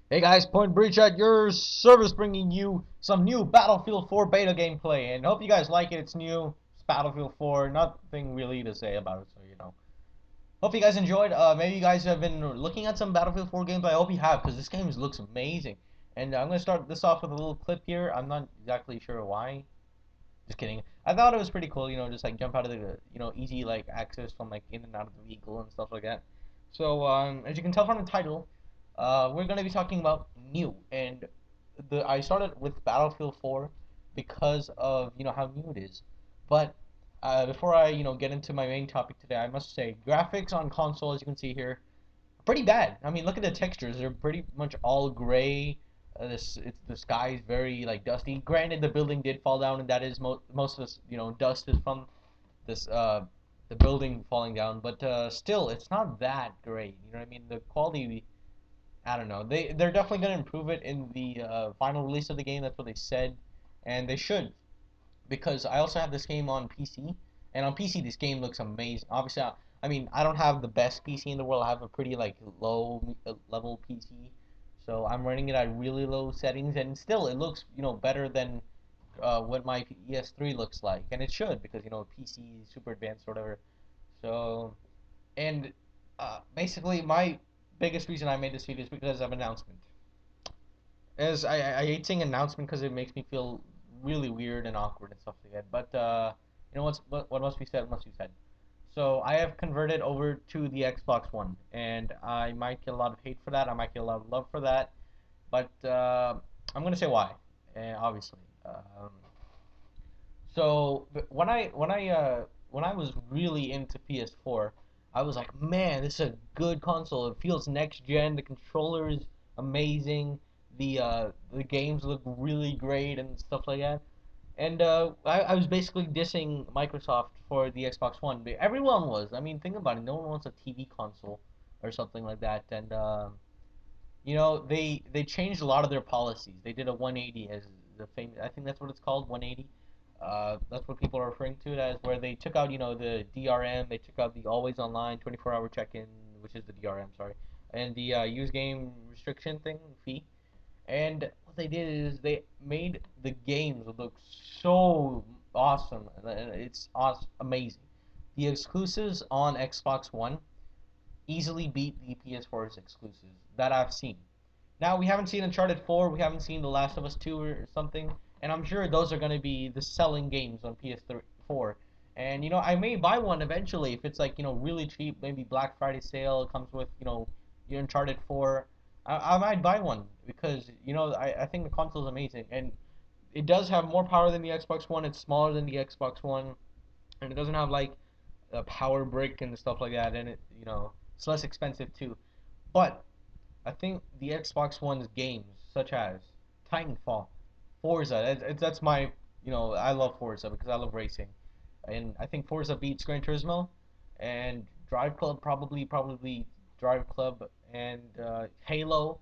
Hey guys, Point Breach at your service, bringing you some new Battlefield 4 beta gameplay, and hope you guys like it. It's new. It's Battlefield 4. Nothing really to say about it, so Hope you guys enjoyed. Maybe you guys have been looking at some Battlefield 4 gameplay. I hope you have, because this game looks amazing. And I'm gonna start this off with a little clip here. I'm not exactly sure why. Just kidding. I thought it was pretty cool. Just like jump out of the easy like access from like in and out of the vehicle and stuff like that. So as you can tell from the title, we're gonna be talking about new, and I started with Battlefield 4 because of how new it is. But before I get into my main topic today, I must say graphics on console, as you can see here, pretty bad. I mean, look at the textures; they're pretty much all gray. The sky is very like dusty. Granted, the building did fall down, and that is most of this dust is from this the building falling down. But still, it's not that great. You know what I mean? The quality, I don't know. They're definitely gonna improve it in the final release of the game. That's what they said, and they should, because I also have this game on PC, and on PC this game looks amazing. Obviously, I mean I don't have the best PC in the world. I have a pretty like low level PC, so I'm running it at really low settings, and still it looks better than what my PS3 looks like, and it should, because PC is super advanced or whatever. So, and basically my biggest reason I made this video is because of announcement. As I hate saying announcement because it makes me feel really weird and awkward and stuff like that. But what must be said must be said. So I have converted over to the Xbox One, and I might get a lot of hate for that. I might get a lot of love for that, but I'm gonna say why. Obviously. When I was really into PS4, I was like, man, this is a good console. It feels next gen. The controller is amazing. The games look really great and stuff like that. And I was basically dissing Microsoft for the Xbox One. But everyone was. I mean, think about it. No one wants a TV console or something like that. And they changed a lot of their policies. They did a 180 as the famous. I think that's what it's called, 180. That's what people are referring to it as, where they took out the DRM. They took out the always online 24-hour check-in, which is the DRM, sorry, and the use game restriction thing fee. And what they did is they made the games look so awesome. It's awesome, amazing. The exclusives on Xbox One easily beat the PS4's exclusives that I've seen. Now, we haven't seen Uncharted 4, we haven't seen The Last of Us 2 or something, and I'm sure those are going to be the selling games on PS4. And I may buy one eventually if it's like really cheap, maybe Black Friday sale. It comes with your Uncharted 4. I might buy one because I think the console is amazing, and it does have more power than the Xbox One. It's smaller than the Xbox One, and it doesn't have like a power brick and stuff like that, and it's less expensive too. But I think the Xbox One's games, such as Titanfall, Forza, that's my, I love Forza because I love racing, and I think Forza beats Gran Turismo, and Drive Club probably Drive Club, and Halo,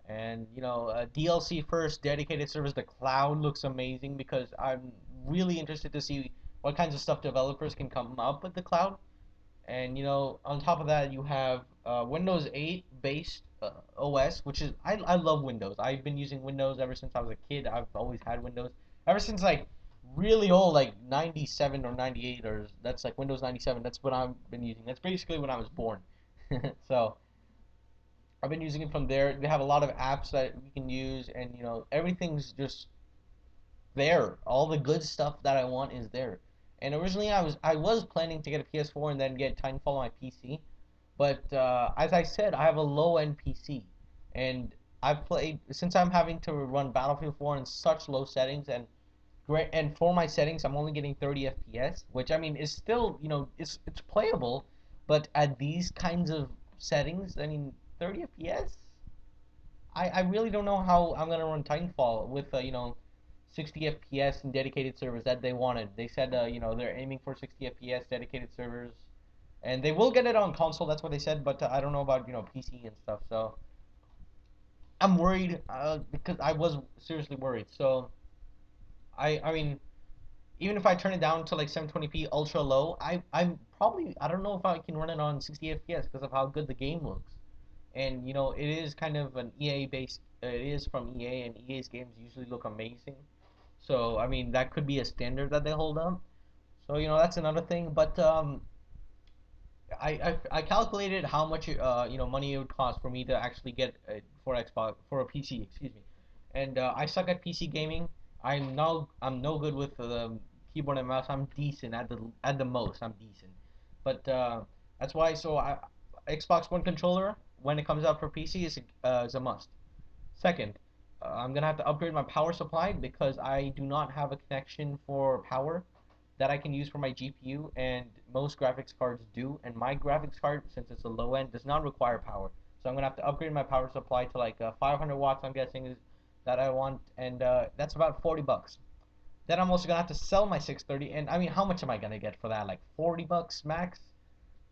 and DLC first dedicated servers. The cloud looks amazing because I'm really interested to see what kinds of stuff developers can come up with the cloud. And on top of that, you have Windows 8 based OS, which is I love Windows. I've been using Windows ever since I was a kid. I've always had Windows ever since like really old, like 97 or 98, or that's like Windows 97. That's what I've been using. That's basically when I was born. So I've been using it from there. They have a lot of apps that we can use, and everything's just there. All the good stuff that I want is there. And originally I was planning to get a PS4 and then get Titanfall on my PC, but as I said, I have a low end PC, and I've played since I'm having to run Battlefield 4 in such low settings, and for my settings I'm only getting 30 FPS, which I mean is still it's playable, but at these kinds of settings, I mean 30 FPS. I really don't know how I'm gonna run Titanfall with 60 FPS and dedicated servers that they wanted. They said they're aiming for 60 FPS dedicated servers, and they will get it on console. That's what they said, but I don't know about PC and stuff. So I'm worried because I was seriously worried. So I mean even if I turn it down to like 720p ultra low, I'm probably I don't know if I can run it on 60 FPS because of how good the game looks. and it is kind of an EA based. It is from EA, and EA's games usually look amazing. So I mean that could be a standard that they hold up. So that's another thing. But I calculated how much money it would cost for me to actually get for Xbox for a PC, excuse me. And I suck at PC gaming. I'm no good with the keyboard and mouse. I'm decent at the most. I'm decent, but that's why. Xbox One controller when it comes out for PC is a must. Second, I'm gonna have to upgrade my power supply because I do not have a connection for power that I can use for my GPU, and most graphics cards do. And my graphics card, since it's a low end, does not require power. So I'm gonna have to upgrade my power supply to like 500 watts. I'm guessing is that I want, and that's about 40 bucks. Then I'm also gonna have to sell my 630, and I mean, how much am I gonna get for that? Like 40 bucks max?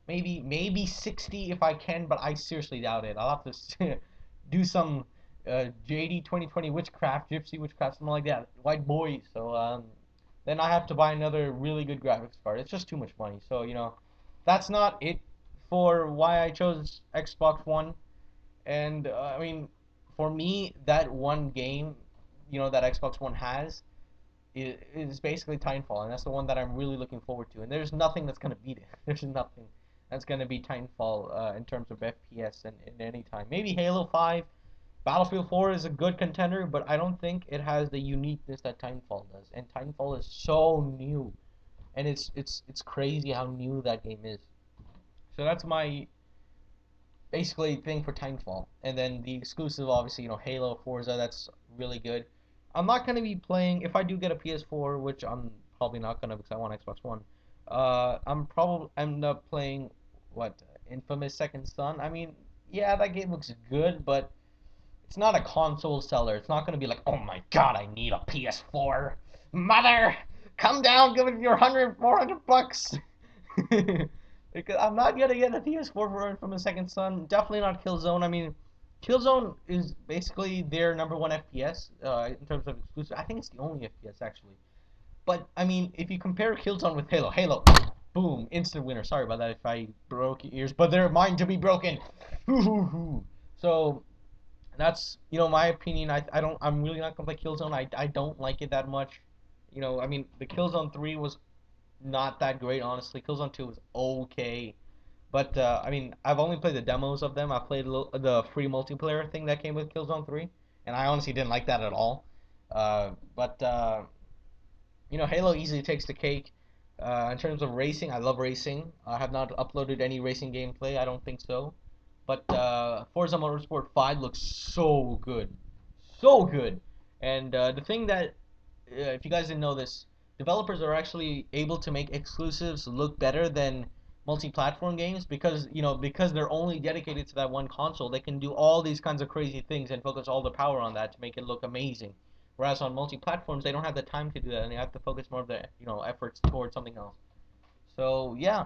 Maybe 60 if I can, but I seriously doubt it. I'll have to do some JD 2020 witchcraft, gypsy witchcraft, something like that. White boy. So then I have to buy another really good graphics card. It's just too much money. So that's not it for why I chose Xbox One. And I mean, for me, that one game, that Xbox One has is basically Titanfall, and that's the one that I'm really looking forward to. And there's nothing that's gonna beat it. There's nothing that's gonna beat Titanfall in terms of FPS and in any time. Maybe Halo 5, Battlefield 4 is a good contender, but I don't think it has the uniqueness that Titanfall does. And Titanfall is so new, and it's crazy how new that game is. So that's my basically thing for Titanfall. And then the exclusive, obviously, Halo, Forza, that's really good. I'm not gonna be playing if I do get a PS4, which I'm probably not gonna because I want Xbox One. I'm probably end up playing what Infamous Second Son. I mean, yeah, that game looks good, but it's not a console seller. It's not gonna be like, oh my god, I need a PS4. Mother, come down, give me your 100, 400 bucks. Because I'm not gonna get a PS4 for from a Second Son. Definitely not Killzone. I mean, Killzone is basically their number one FPS in terms of exclusive. I think it's the only FPS actually. But I mean, if you compare Killzone with Halo, boom, instant winner. Sorry about that if I broke your ears, but they're mine to be broken. So that's my opinion. I'm really not gonna play Killzone. I don't like it that much. I mean, the Killzone 3 was not that great, honestly. Killzone 2 was okay. But, I mean, I've only played the demos of them. I played the free multiplayer thing that came with Killzone 3, and I honestly didn't like that at all. But Halo easily takes the cake. In terms of racing, I love racing. I have not uploaded any racing gameplay. I don't think so. But Forza Motorsport 5 looks so good. So good. And the thing that, if you guys didn't know this, developers are actually able to make exclusives look better than multi-platform games because they're only dedicated to that one console. They can do all these kinds of crazy things and focus all the power on that to make it look amazing. Whereas on multi-platforms, they don't have the time to do that, and they have to focus more of their efforts towards something else. So yeah,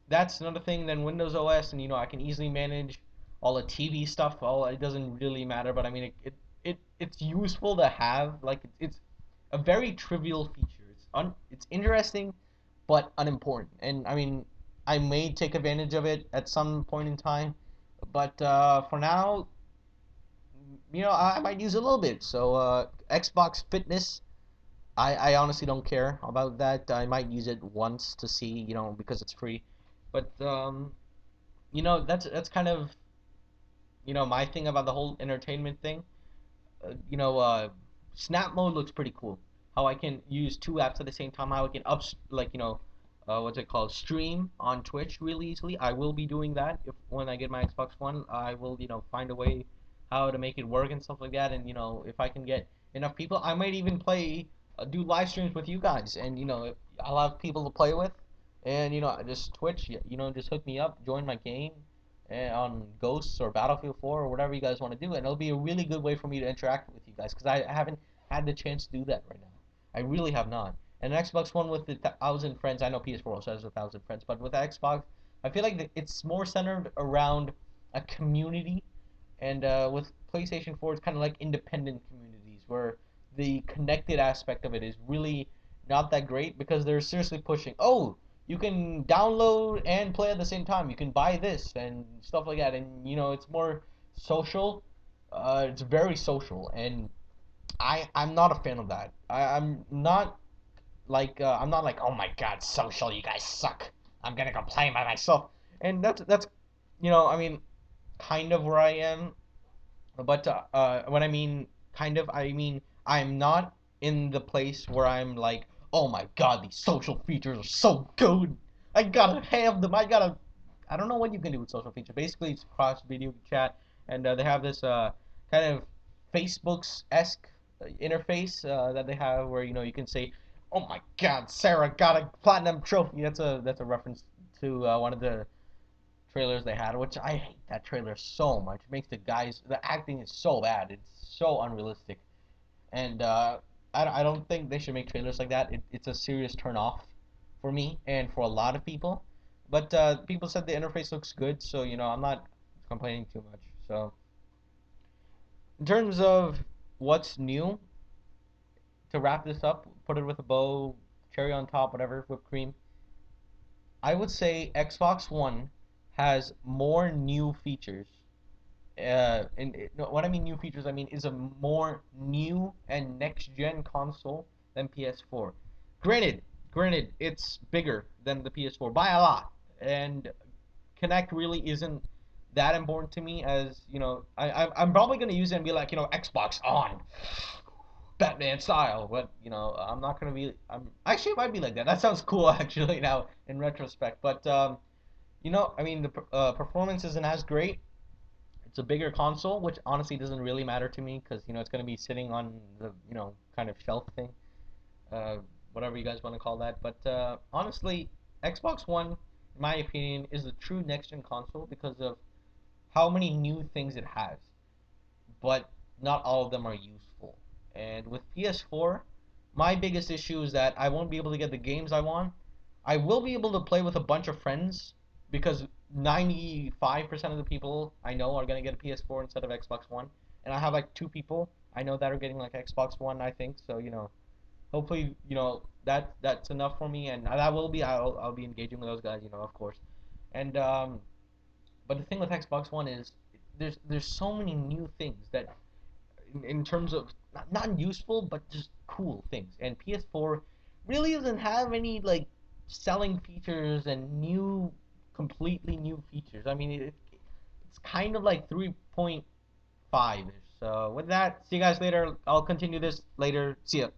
that's another thing than Windows OS, and I can easily manage all the TV stuff. All it doesn't really matter, but I mean it's useful to have. Like it's a very trivial feature. It's interesting, but unimportant. And I mean, I may take advantage of it at some point in time, but for now, I might use it a little bit. So Xbox Fitness, I honestly don't care about that. I might use it once to see, because it's free. But that's kind of my thing about the whole entertainment thing. You know, Snap mode looks pretty cool. How I can use two apps at the same time. How I can what's it called? Stream on Twitch really easily. I will be doing that if when I get my Xbox One. I will find a way how to make it work and stuff like that. And if I can get enough people, I might even do live streams with you guys. And I'll have people to play with. And just Twitch. Just hook me up, join my game on Ghosts or Battlefield 4 or whatever you guys want to do, and it'll be a really good way for me to interact with you guys because I haven't had the chance to do that right now. I really have not. And an Xbox One with the 1,000 friends, I know PS4 also has 1,000 friends, but with Xbox, I feel like it's more centered around a community, and with PlayStation 4, it's kind of like independent communities where the connected aspect of it is really not that great because they're seriously pushing. Oh, you can download and play at the same time. You can buy this and stuff like that, and it's more social. It's very social, and I'm not a fan of that. I'm not like, oh my god, social, you guys suck. I'm gonna go play by myself, and that's I mean, kind of where I am. But when I mean kind of, I mean I'm not in the place where I'm like, oh my god, these social features are so good. I gotta have them. I don't know what you can do with social features. Basically, it's cross video chat, and they have this kind of Facebook's esque interface that they have where you can say, oh my god, Sarah got a platinum trophy. That's a reference to one of the trailers they had, which I hate that trailer so much. It makes the acting is so bad. It's so unrealistic, and I don't think they should make trailers like that. It's a serious turn off for me and for a lot of people. But people said the interface looks good, so I'm not complaining too much. So in terms of what's new, to wrap this up, put it with a bow, cherry on top, whatever, whipped cream. I would say Xbox One has more new features no, what I mean new features, I mean is a more new and next gen console than PS4. Granted, granted, it's bigger than the PS4 by a lot, and Connect really isn't that important to me as I'm probably gonna use it and be like Xbox on Batman style, but I'm not gonna be. I'm actually it might be like that. That sounds cool actually now in retrospect, but I mean the performance isn't as great. It's a bigger console, which honestly doesn't really matter to me because it's going to be sitting on the kind of shelf thing, uh, whatever you guys want to call that. But honestly, Xbox One, in my opinion, is the true next gen console because of how many new things it has, but not all of them are useful. And with PS4, my biggest issue is that I won't be able to get the games I want. I will be able to play with a bunch of friends because 95% of the people I know are going to get a PS4 instead of Xbox One. And I have like two people I know that are getting like Xbox One, I think. So, hopefully, that's enough for me and that will be I'll be engaging with those guys, of course. And but the thing with Xbox One is there's so many new things that in terms of not useful but just cool things. And PS4 really doesn't have any like selling features and completely new features. I mean, it's kind of like 3.5 ish. So with that, see you guys later. I'll continue this later. See ya.